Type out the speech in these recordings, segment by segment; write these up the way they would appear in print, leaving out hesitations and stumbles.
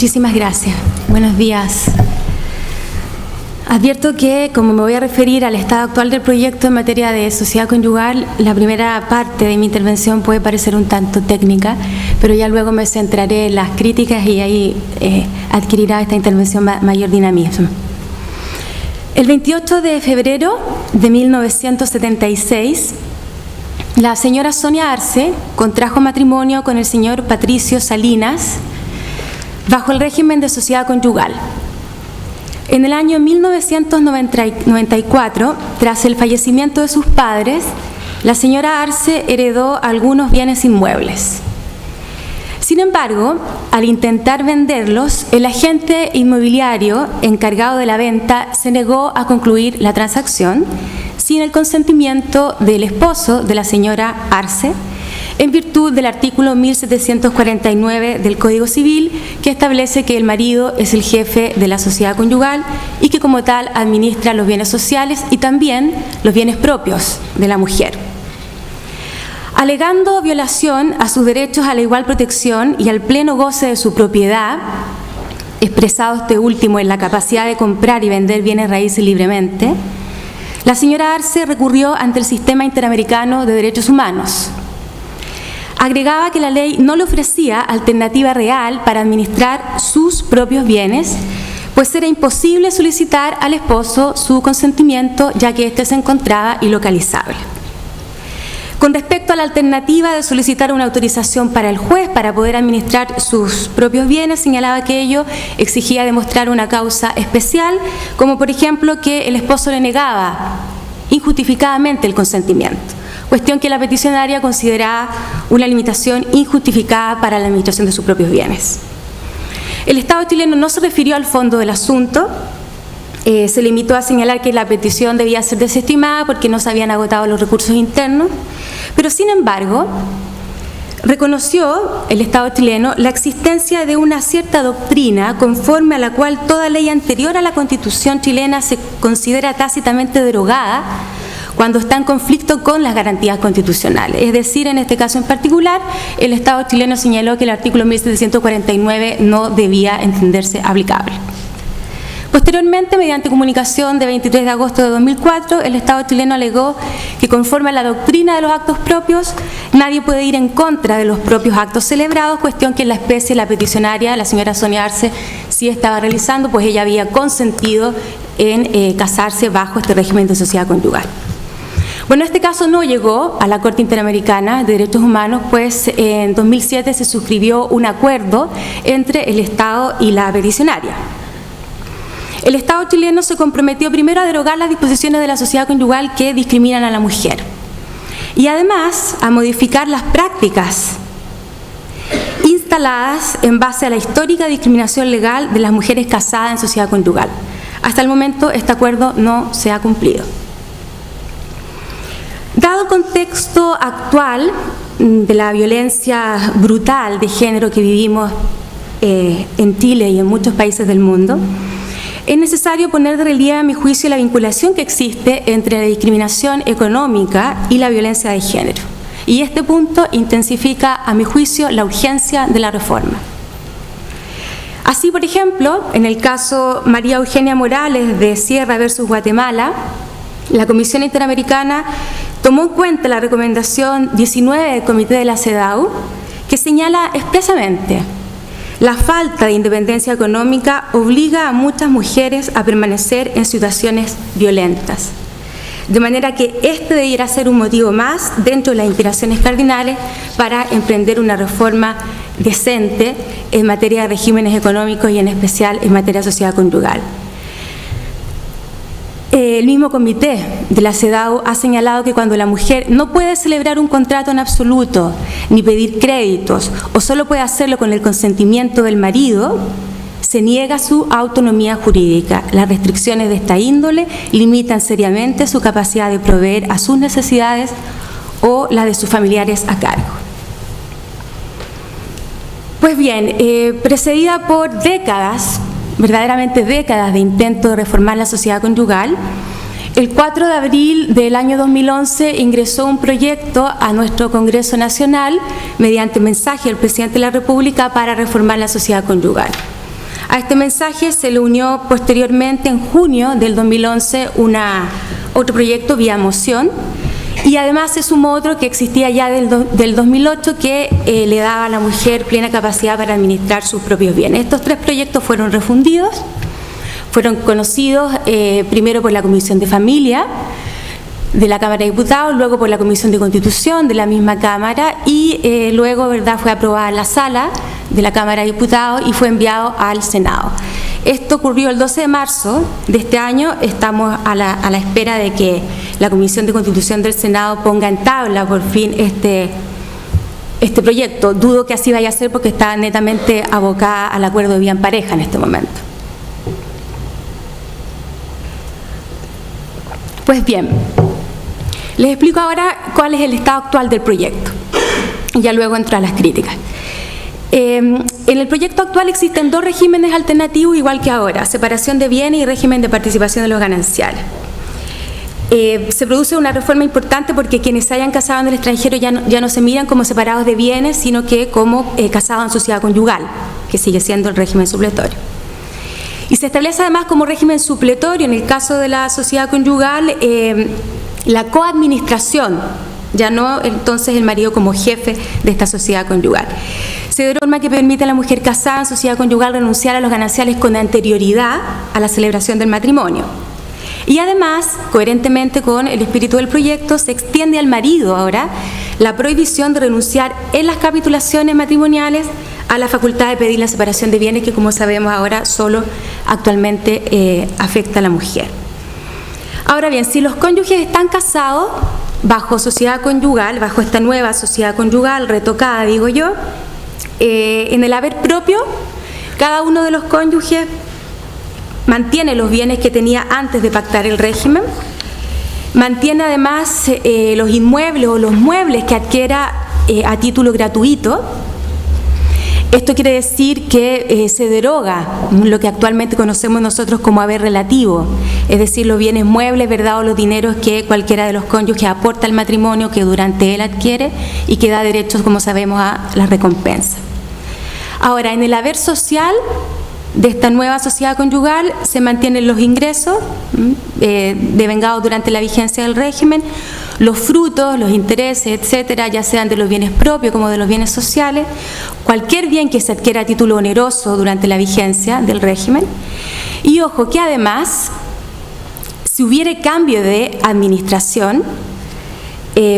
Muchísimas gracias. Buenos días. Advierto que, como me voy a referir al estado actual del proyecto en materia de sociedad conyugal, la primera parte de mi intervención puede parecer un tanto técnica, pero ya luego me centraré en las críticas y ahí adquirirá esta intervención mayor dinamismo. El 28 de febrero de 1976, la señora Sonia Arce contrajo matrimonio con el señor Patricio Salinas bajo el régimen de sociedad conyugal. En el año 1994, tras el fallecimiento de sus padres, la señora Arce heredó algunos bienes inmuebles. Sin embargo, al intentar venderlos, el agente inmobiliario encargado de la venta se negó a concluir la transacción sin el consentimiento del esposo de la señora Arce, en virtud del artículo 1749 del Código Civil, que establece que el marido es el jefe de la sociedad conyugal y que como tal administra los bienes sociales y también los bienes propios de la mujer. Alegando violación a sus derechos a la igual protección y al pleno goce de su propiedad, expresado este último en la capacidad de comprar y vender bienes raíces libremente, la señora Arce recurrió ante el Sistema Interamericano de Derechos Humanos. Agregaba que la ley no le ofrecía alternativa real para administrar sus propios bienes, pues era imposible solicitar al esposo su consentimiento, ya que éste se encontraba ilocalizable. Con respecto a la alternativa de solicitar una autorización para el juez para poder administrar sus propios bienes, señalaba que ello exigía demostrar una causa especial, como por ejemplo que el esposo le negaba injustificadamente el consentimiento, cuestión que la peticionaria consideraba una limitación injustificada para la administración de sus propios bienes. El Estado chileno no se refirió al fondo del asunto, se limitó a señalar que la petición debía ser desestimada porque no se habían agotado los recursos internos, pero sin embargo reconoció el Estado chileno la existencia de una cierta doctrina conforme a la cual toda ley anterior a la Constitución chilena se considera tácitamente derogada cuando está en conflicto con las garantías constitucionales. Es decir, en este caso en particular, el Estado chileno señaló que el artículo 1749 no debía entenderse aplicable. Posteriormente, mediante comunicación de 23 de agosto de 2004, el Estado chileno alegó que conforme a la doctrina de los actos propios, nadie puede ir en contra de los propios actos celebrados, cuestión que en la especie la peticionaria, la señora Sonia Arce, sí estaba realizando, pues ella había consentido en casarse bajo este régimen de sociedad conyugal. Bueno, este caso no llegó a la Corte Interamericana de Derechos Humanos, pues en 2007 se suscribió un acuerdo entre el Estado y la peticionaria. El Estado chileno se comprometió primero a derogar las disposiciones de la sociedad conyugal que discriminan a la mujer y además a modificar las prácticas instaladas en base a la histórica discriminación legal de las mujeres casadas en sociedad conyugal. Hasta el momento este acuerdo no se ha cumplido. Dado el contexto actual de la violencia brutal de género que vivimos en Chile y en muchos países del mundo, es necesario poner de relieve, a mi juicio, la vinculación que existe entre la discriminación económica y la violencia de género. Y este punto intensifica, a mi juicio, la urgencia de la reforma. Así, por ejemplo, en el caso María Eugenia Morales de Sierra versus Guatemala, la Comisión Interamericana tomó en cuenta la recomendación 19 del Comité de la CEDAW, que señala expresamente: la falta de independencia económica obliga a muchas mujeres a permanecer en situaciones violentas, de manera que este debiera ser un motivo más dentro de las inspiraciones cardinales para emprender una reforma decente en materia de regímenes económicos y en especial en materia de sociedad conyugal. El mismo comité de la CEDAW ha señalado que cuando la mujer no puede celebrar un contrato en absoluto, ni pedir créditos, o solo puede hacerlo con el consentimiento del marido, se niega su autonomía jurídica. Las restricciones de esta índole limitan seriamente su capacidad de proveer a sus necesidades o la de sus familiares a cargo. Pues bien, precedida por décadas, verdaderamente décadas de intento de reformar la sociedad conyugal, el 4 de abril del año 2011 ingresó un proyecto a nuestro Congreso Nacional mediante mensaje del Presidente de la República para reformar la sociedad conyugal. A este mensaje se le unió posteriormente, en junio del 2011, otro proyecto vía moción, y además se sumó otro que existía ya del 2008 que le daba a la mujer plena capacidad para administrar sus propios bienes. Estos 3 proyectos fueron refundidos, fueron conocidos primero por la Comisión de Familia de la Cámara de Diputados, luego por la Comisión de Constitución de la misma Cámara y luego, ¿verdad?, fue aprobada en la sala de la Cámara de Diputados y fue enviado al Senado. Esto ocurrió el 12 de marzo de este año. Estamos a la espera de que la Comisión de Constitución del Senado ponga en tabla por fin este proyecto. Dudo que así vaya a ser porque está netamente abocada al acuerdo de vía en pareja en este momento. Pues bien, les explico ahora cuál es el estado actual del proyecto. Ya luego entro a las críticas. En el proyecto actual existen 2 regímenes alternativos igual que ahora: separación de bienes y régimen de participación de los gananciales. Se produce una reforma importante porque quienes se hayan casado en el extranjero ya no se miran como separados de bienes, sino que como casados en sociedad conyugal, que sigue siendo el régimen supletorio. Y se establece además como régimen supletorio, en el caso de la sociedad conyugal, la coadministración, ya no entonces el marido como jefe de esta sociedad conyugal. Se da norma que permite a la mujer casada en sociedad conyugal renunciar a los gananciales con anterioridad a la celebración del matrimonio. Y además, coherentemente con el espíritu del proyecto, se extiende al marido ahora la prohibición de renunciar en las capitulaciones matrimoniales a la facultad de pedir la separación de bienes, que como sabemos ahora solo actualmente afecta a la mujer. Ahora bien, si los cónyuges están casados bajo sociedad conyugal, bajo esta nueva sociedad conyugal retocada, digo yo, en el haber propio, cada uno de los cónyuges mantiene los bienes que tenía antes de pactar el régimen, mantiene además los inmuebles o los muebles que adquiera a título gratuito. Esto quiere decir que se deroga lo que actualmente conocemos nosotros como haber relativo, es decir, los bienes muebles, ¿verdad?, o los dineros que cualquiera de los cónyuges aporta al matrimonio, que durante él adquiere y que da derechos, como sabemos, a la recompensa. Ahora, en el haber social de esta nueva sociedad conyugal se mantienen los ingresos devengados durante la vigencia del régimen, los frutos, los intereses, etcétera, ya sean de los bienes propios como de los bienes sociales, cualquier bien que se adquiera a título oneroso durante la vigencia del régimen. Y ojo que además, si hubiere cambio de administración,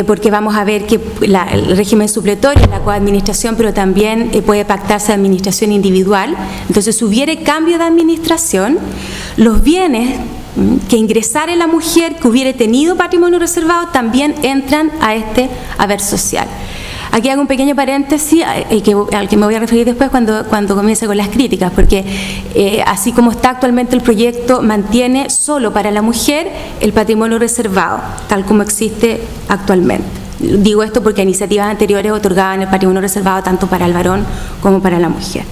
porque vamos a ver que el régimen supletorio es la coadministración, pero también puede pactarse administración individual. Entonces, si hubiere cambio de administración, los bienes que ingresare la mujer que hubiere tenido patrimonio reservado también entran a este haber social. Aquí hago un pequeño paréntesis al que me voy a referir después cuando comience con las críticas, porque así como está actualmente el proyecto, mantiene solo para la mujer el patrimonio reservado, tal como existe actualmente. Digo esto porque iniciativas anteriores otorgaban el patrimonio reservado tanto para el varón como para la mujer.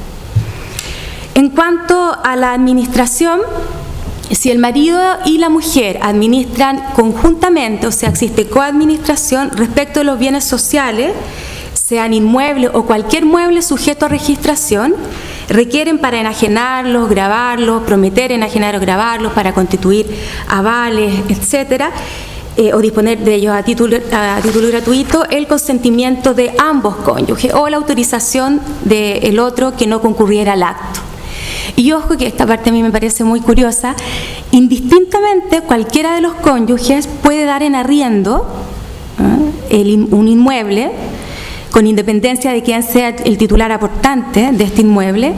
En cuanto a la administración, si el marido y la mujer administran conjuntamente, o sea, existe coadministración respecto de los bienes sociales, sean inmuebles o cualquier mueble sujeto a registración, requieren para enajenarlos, grabarlos, prometer enajenar o grabarlos, para constituir avales, etcétera, o disponer de ellos a título gratuito, el consentimiento de ambos cónyuges o la autorización del otro que no concurriera al acto. Y ojo que esta parte a mí me parece muy curiosa: indistintamente cualquiera de los cónyuges puede dar en arriendo un inmueble, con independencia de quién sea el titular aportante de este inmueble,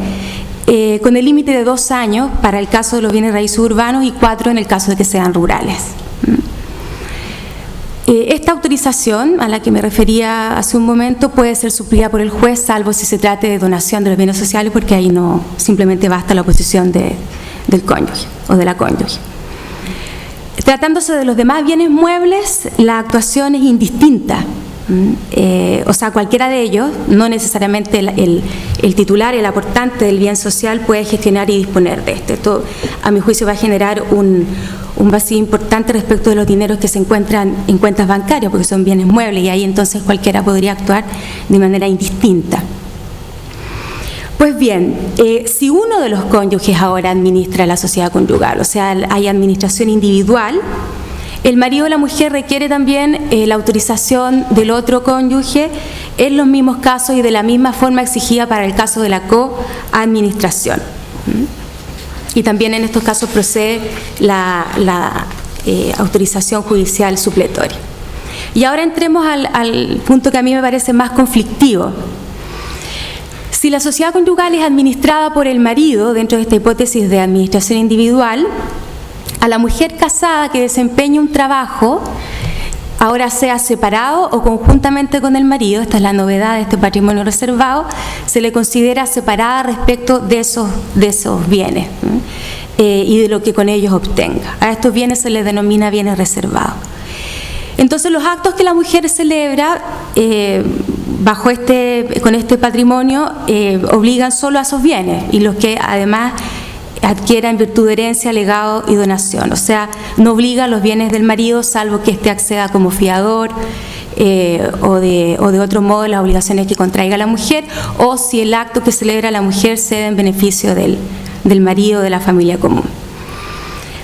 con el límite de 2 años para el caso de los bienes raíces urbanos y 4 en el caso de que sean rurales. Esta autorización a la que me refería hace un momento puede ser suplida por el juez, salvo si se trate de donación de los bienes sociales, porque ahí no, simplemente basta la oposición del cónyuge o de la cónyuge. Tratándose de los demás bienes muebles, la actuación es indistinta. O sea, cualquiera de ellos, no necesariamente el titular, el aportante del bien social, puede gestionar y disponer de este. Esto, a mi juicio, va a generar un vacío importante respecto de los dineros que se encuentran en cuentas bancarias, porque son bienes muebles, y ahí entonces cualquiera podría actuar de manera indistinta. Pues bien, si uno de los cónyuges ahora administra la sociedad conyugal, o sea, hay administración individual, el marido o la mujer requiere también la autorización del otro cónyuge en los mismos casos y de la misma forma exigida para el caso de la coadministración. Y también en estos casos procede la autorización judicial supletoria. Y ahora entremos al punto que a mí me parece más conflictivo. Si la sociedad conyugal es administrada por el marido, dentro de esta hipótesis de administración individual, a la mujer casada que desempeña un trabajo, ahora sea separado o conjuntamente con el marido, esta es la novedad de este patrimonio reservado, se le considera separada respecto de esos bienes y de lo que con ellos obtenga. A estos bienes se les denomina bienes reservados. Entonces, los actos que la mujer celebra con este patrimonio obligan solo a esos bienes y los que además adquiera en virtud de herencia, legado y donación. O sea, no obliga a los bienes del marido salvo que éste acceda como fiador o de otro modo las obligaciones que contraiga la mujer, o si el acto que celebra la mujer cede en beneficio del marido o de la familia común.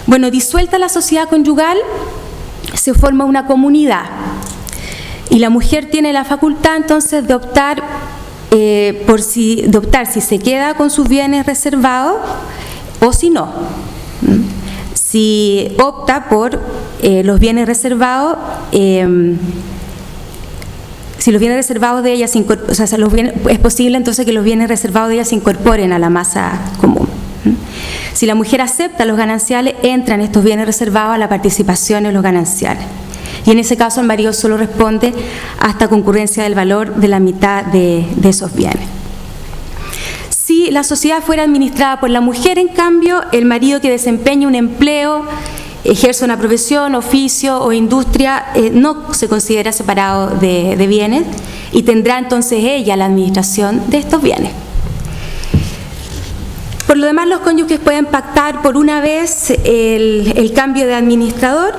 Bueno, disuelta la sociedad conyugal, se forma una comunidad y la mujer tiene la facultad entonces de optar si se queda con sus bienes reservados o si no. Si opta por los bienes reservados, si los bienes reservados de ella es posible entonces que los bienes reservados de ella se incorporen a la masa común. Si la mujer acepta los gananciales, entran estos bienes reservados a la participación en los gananciales. Y en ese caso el marido solo responde hasta concurrencia del valor de la mitad de esos bienes. Si la sociedad fuera administrada por la mujer, en cambio, el marido que desempeña un empleo, ejerce una profesión, oficio o industria, no se considera separado de bienes y tendrá entonces ella la administración de estos bienes. Por lo demás, los cónyuges pueden pactar por una vez el cambio de administrador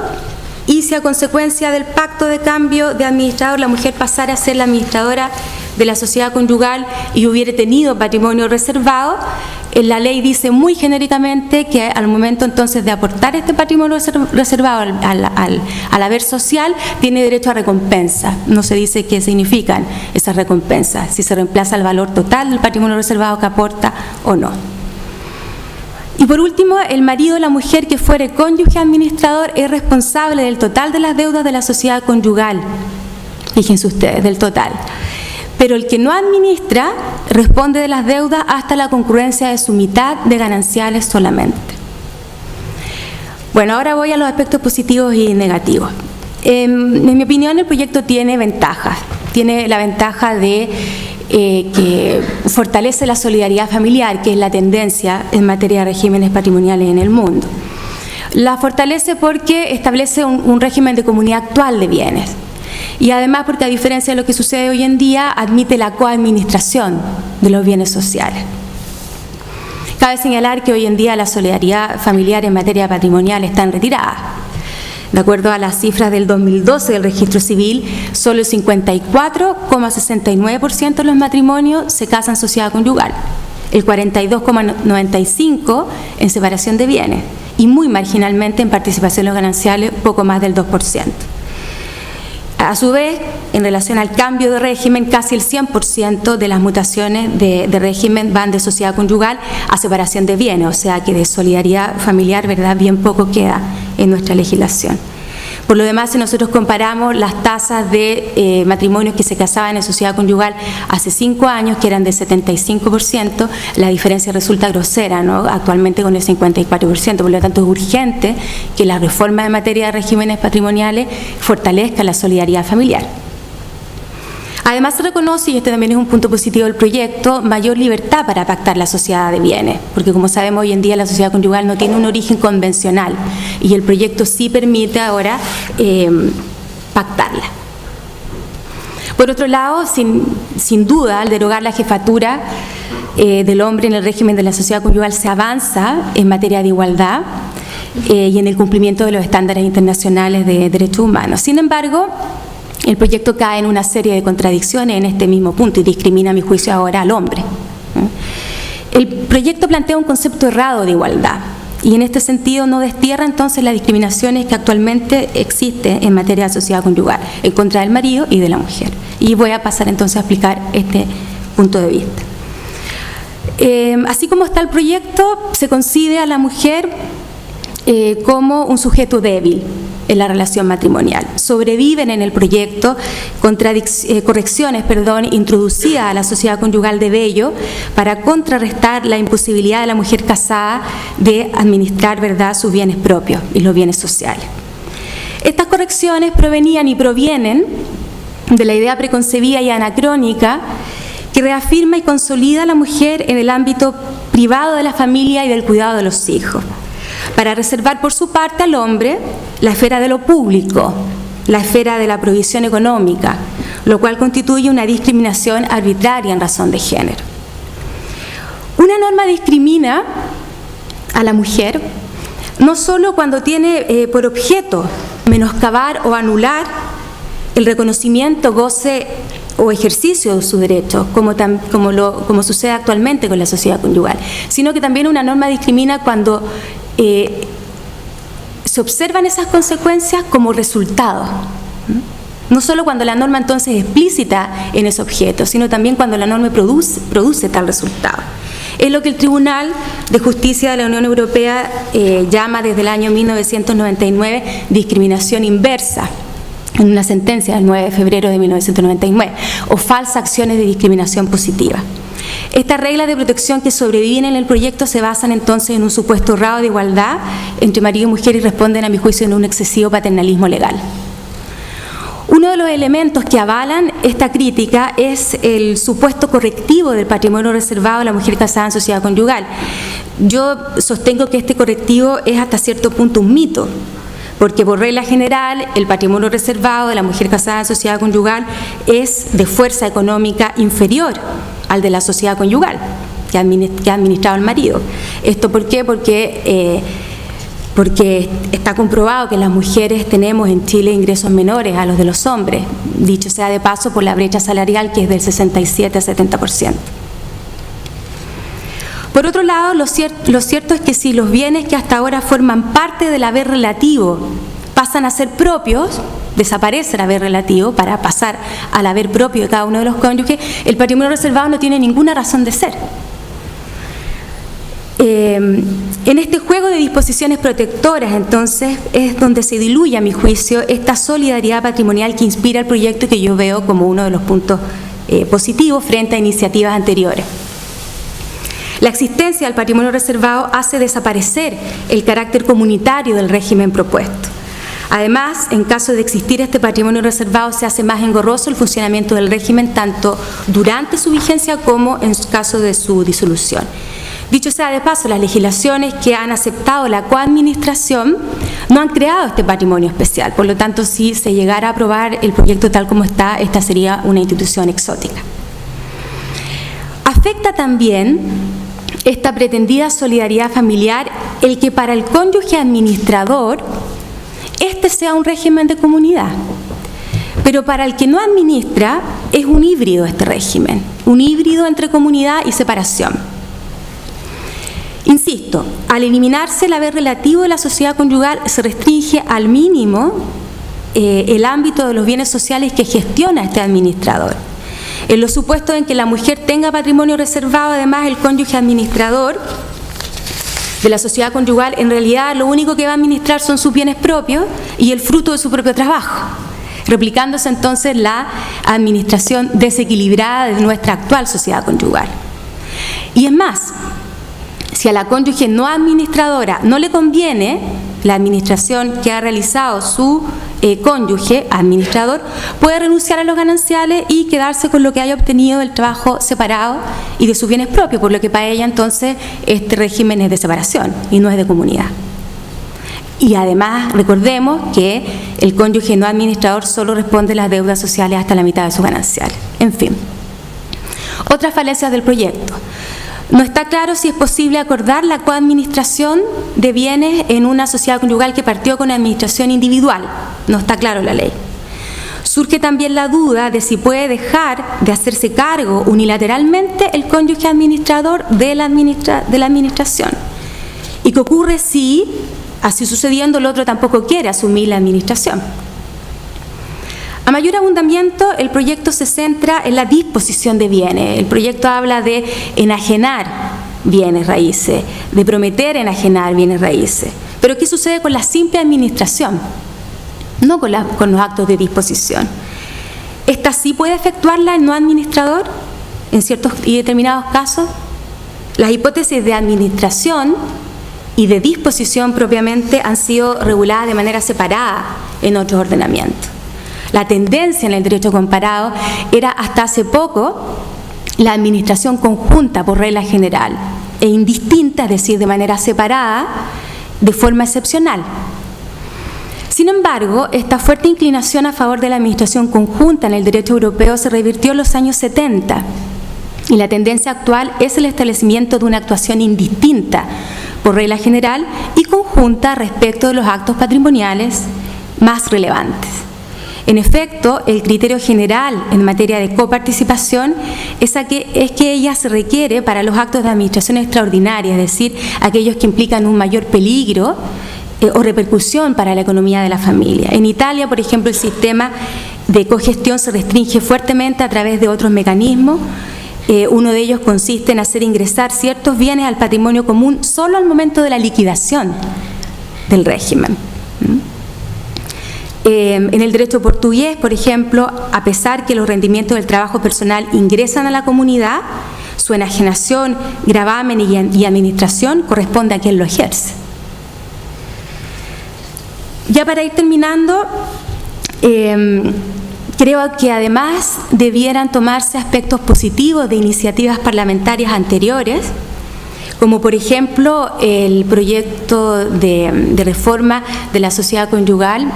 y si a consecuencia del pacto de cambio de administrador la mujer pasara a ser la administradora de la sociedad conyugal y hubiere tenido patrimonio reservado, la ley dice muy genéricamente que al momento entonces de aportar este patrimonio reservado al haber social, tiene derecho a recompensa. No se dice qué significan esas recompensas, si se reemplaza el valor total del patrimonio reservado que aporta o no. Y por último, el marido o la mujer que fuere cónyuge administrador es responsable del total de las deudas de la sociedad conyugal. Fíjense ustedes, del total. Pero el que no administra responde de las deudas hasta la concurrencia de su mitad de gananciales solamente. Bueno, ahora voy a los aspectos positivos y negativos. En mi opinión, el proyecto tiene ventajas. Tiene la ventaja de que fortalece la solidaridad familiar, que es la tendencia en materia de regímenes patrimoniales en el mundo. La fortalece porque establece un régimen de comunidad actual de bienes y además porque, a diferencia de lo que sucede hoy en día, admite la coadministración de los bienes sociales. Cabe señalar que hoy en día la solidaridad familiar en materia patrimonial está en retirada. De acuerdo a las cifras del 2012 del registro civil, solo el 54,69% de los matrimonios se casan en sociedad conyugal, el 42,95% en separación de bienes y muy marginalmente en participación en los gananciales, poco más del 2%. A su vez, en relación al cambio de régimen, casi el 100% de las mutaciones de régimen van de sociedad conyugal a separación de bienes, o sea que de solidaridad familiar, ¿verdad?, bien poco queda en nuestra legislación. Por lo demás, si nosotros comparamos las tasas de matrimonios que se casaban en sociedad conyugal hace 5 años, que eran de 75%, la diferencia resulta grosera, ¿no?, actualmente con el 54%. Por lo tanto, es urgente que la reforma en materia de regímenes patrimoniales fortalezca la solidaridad familiar. Además, se reconoce, y este también es un punto positivo del proyecto, mayor libertad para pactar la sociedad de bienes, porque como sabemos hoy en día la sociedad conyugal no tiene un origen convencional y el proyecto sí permite ahora pactarla. Por otro lado, sin duda, al derogar la jefatura del hombre en el régimen de la sociedad conyugal se avanza en materia de igualdad y en el cumplimiento de los estándares internacionales de derechos humanos. Sin embargo, el proyecto cae en una serie de contradicciones en este mismo punto y discrimina, a mi juicio, ahora al hombre. El proyecto plantea un concepto errado de igualdad y en este sentido no destierra entonces las discriminaciones que actualmente existen en materia de sociedad conyugal en contra del marido y de la mujer. Y voy a pasar entonces a explicar este punto de vista. Así como está el proyecto, se concibe a la mujer como un sujeto débil en la relación matrimonial. Sobreviven en el proyecto correcciones introducidas a la sociedad conyugal de Bello para contrarrestar la imposibilidad de la mujer casada de administrar, ¿verdad?, sus bienes propios y los bienes sociales. Estas correcciones provenían y provienen de la idea preconcebida y anacrónica que reafirma y consolida a la mujer en el ámbito privado de la familia y del cuidado de los hijos, para reservar por su parte al hombre la esfera de lo público, la esfera de la provisión económica, lo cual constituye una discriminación arbitraria en razón de género. Una norma discrimina a la mujer no solo cuando tiene por objeto menoscabar o anular el reconocimiento, goce o ejercicio de sus derechos, como sucede actualmente con la sociedad conyugal, sino que también una norma discrimina cuando se observan esas consecuencias como resultado. No solo cuando la norma entonces es explícita en ese objeto, sino también cuando la norma produce tal resultado. Es lo que el Tribunal de Justicia de la Unión Europea llama desde el año 1999 discriminación inversa, en una sentencia del 9 de febrero de 1999, o falsas acciones de discriminación positiva. Estas reglas de protección que sobreviven en el proyecto se basan entonces en un supuesto errado de igualdad entre marido y mujer y responden, a mi juicio, en un excesivo paternalismo legal. Uno de los elementos que avalan esta crítica es el supuesto correctivo del patrimonio reservado a la mujer casada en sociedad conyugal. Yo sostengo que este correctivo es hasta cierto punto un mito, porque por regla general el patrimonio reservado de la mujer casada en sociedad conyugal es de fuerza económica inferior al de la sociedad conyugal que ha administrado el marido. ¿Esto por qué? Porque está comprobado que las mujeres tenemos en Chile ingresos menores a los de los hombres, dicho sea de paso por la brecha salarial que es del 67 a 70%. Por otro lado, lo cierto es que si los bienes que hasta ahora forman parte del haber relativo pasan a ser propios, desaparece el haber relativo para pasar al haber propio de cada uno de los cónyuges, el patrimonio reservado no tiene ninguna razón de ser. En este juego de disposiciones protectoras, entonces, es donde se diluye, a mi juicio, esta solidaridad patrimonial que inspira el proyecto y que yo veo como uno de los puntos positivos frente a iniciativas anteriores. La existencia del patrimonio reservado hace desaparecer el carácter comunitario del régimen propuesto. Además, en caso de existir este patrimonio reservado, se hace más engorroso el funcionamiento del régimen tanto durante su vigencia como en caso de su disolución. Dicho sea de paso, las legislaciones que han aceptado la coadministración no han creado este patrimonio especial. Por lo tanto, si se llegara a aprobar el proyecto tal como está, esta sería una institución exótica. Afecta también esta pretendida solidaridad familiar el que para el cónyuge administrador este sea un régimen de comunidad, pero para el que no administra es un híbrido este régimen, un híbrido entre comunidad y separación. Insisto, al eliminarse el haber relativo de la sociedad conyugal se restringe al mínimo el ámbito de los bienes sociales que gestiona este administrador. En los supuestos en que la mujer tenga patrimonio reservado, además el cónyuge administrador de la sociedad conyugal, en realidad lo único que va a administrar son sus bienes propios y el fruto de su propio trabajo, replicándose entonces la administración desequilibrada de nuestra actual sociedad conyugal. Y es más, si a la cónyuge no administradora no le conviene la administración que ha realizado su cónyuge administrador, puede renunciar a los gananciales y quedarse con lo que haya obtenido del trabajo separado y de sus bienes propios, por lo que para ella entonces este régimen es de separación y no es de comunidad. Y además recordemos que el cónyuge no administrador solo responde a las deudas sociales hasta la mitad de sus gananciales. En fin, otras falencias del proyecto. No está claro si es posible acordar la coadministración de bienes en una sociedad conyugal que partió con administración individual. No está claro la ley. Surge también la duda de si puede dejar de hacerse cargo unilateralmente el cónyuge administrador de la administración. ¿Y qué ocurre si, así sucediendo, el otro tampoco quiere asumir la administración? A mayor abundamiento, el proyecto se centra en la disposición de bienes. El proyecto habla de enajenar bienes raíces, de prometer enajenar bienes raíces. Pero ¿qué sucede con la simple administración? No con los actos de disposición. ¿Esta sí puede efectuarla el no administrador en ciertos y determinados casos? Las hipótesis de administración y de disposición propiamente han sido reguladas de manera separada en otros ordenamientos. La tendencia en el derecho comparado era hasta hace poco la administración conjunta por regla general e indistinta, es decir, de manera separada, de forma excepcional. Sin embargo, esta fuerte inclinación a favor de la administración conjunta en el derecho europeo se revirtió en los años 70 y la tendencia actual es el establecimiento de una actuación indistinta por regla general y conjunta respecto de los actos patrimoniales más relevantes. En efecto, el criterio general en materia de coparticipación es que ella se requiere para los actos de administración extraordinaria, es decir, aquellos que implican un mayor peligro o repercusión para la economía de la familia. En Italia, por ejemplo, el sistema de cogestión se restringe fuertemente a través de otros mecanismos. Uno de ellos consiste en hacer ingresar ciertos bienes al patrimonio común solo al momento de la liquidación del régimen. En el derecho portugués, por ejemplo, a pesar que los rendimientos del trabajo personal ingresan a la comunidad, su enajenación, gravamen y administración corresponde a quien lo ejerce. Ya para ir terminando, creo que además debieran tomarse aspectos positivos de iniciativas parlamentarias anteriores, como por ejemplo el proyecto de reforma de la sociedad conyugal,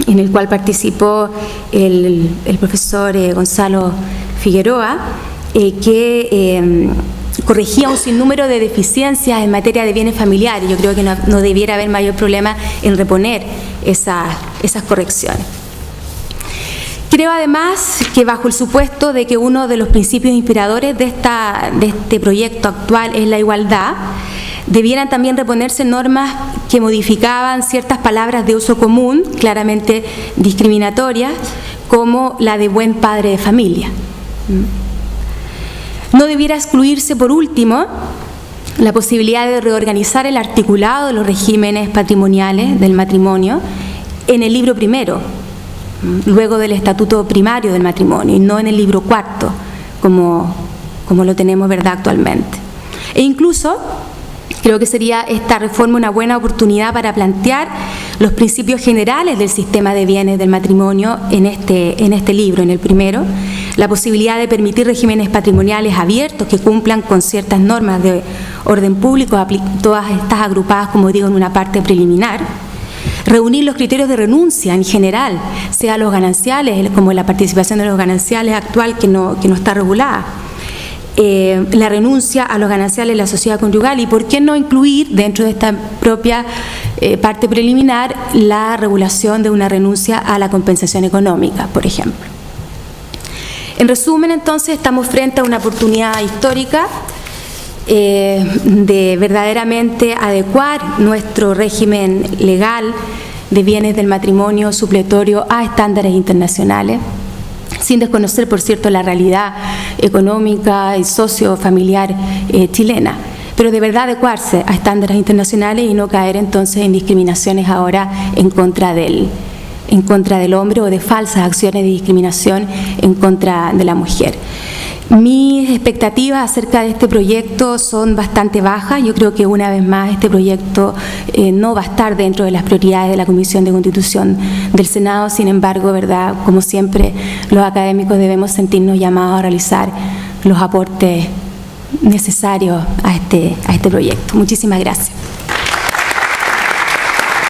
en el cual participó el profesor Gonzalo Figueroa, que corregía un sinnúmero de deficiencias en materia de bienes familiares. Yo creo que no debiera haber mayor problema en reponer esas correcciones. Creo además que bajo el supuesto de que uno de los principios inspiradores de este proyecto actual es la igualdad, debieran también reponerse normas que modificaban ciertas palabras de uso común, claramente discriminatorias, como la de buen padre de familia. No debiera excluirse, por último, la posibilidad de reorganizar el articulado de los regímenes patrimoniales del matrimonio en el libro primero, luego del estatuto primario del matrimonio, y no en el libro cuarto, como lo tenemos, ¿verdad?, actualmente. E incluso creo que sería esta reforma una buena oportunidad para plantear los principios generales del sistema de bienes del matrimonio en este libro, en el primero, la posibilidad de permitir regímenes patrimoniales abiertos que cumplan con ciertas normas de orden público, todas estas agrupadas, como digo, en una parte preliminar, reunir los criterios de renuncia en general, sea los gananciales, como la participación de los gananciales actual que no está regulada, la renuncia a los gananciales en la sociedad conyugal y por qué no incluir dentro de esta propia parte preliminar la regulación de una renuncia a la compensación económica, por ejemplo. En resumen, entonces, estamos frente a una oportunidad histórica de verdaderamente adecuar nuestro régimen legal de bienes del matrimonio supletorio a estándares internacionales, sin desconocer, por cierto, la realidad económica y sociofamiliar chilena, pero de verdad adecuarse a estándares internacionales y no caer entonces en discriminaciones ahora en contra del hombre o de falsas acciones de discriminación en contra de la mujer. Mis expectativas acerca de este proyecto son bastante bajas. Yo creo que una vez más este proyecto no va a estar dentro de las prioridades de la Comisión de Constitución del Senado. Sin embargo, ¿verdad?, como siempre, los académicos debemos sentirnos llamados a realizar los aportes necesarios a este proyecto. Muchísimas gracias.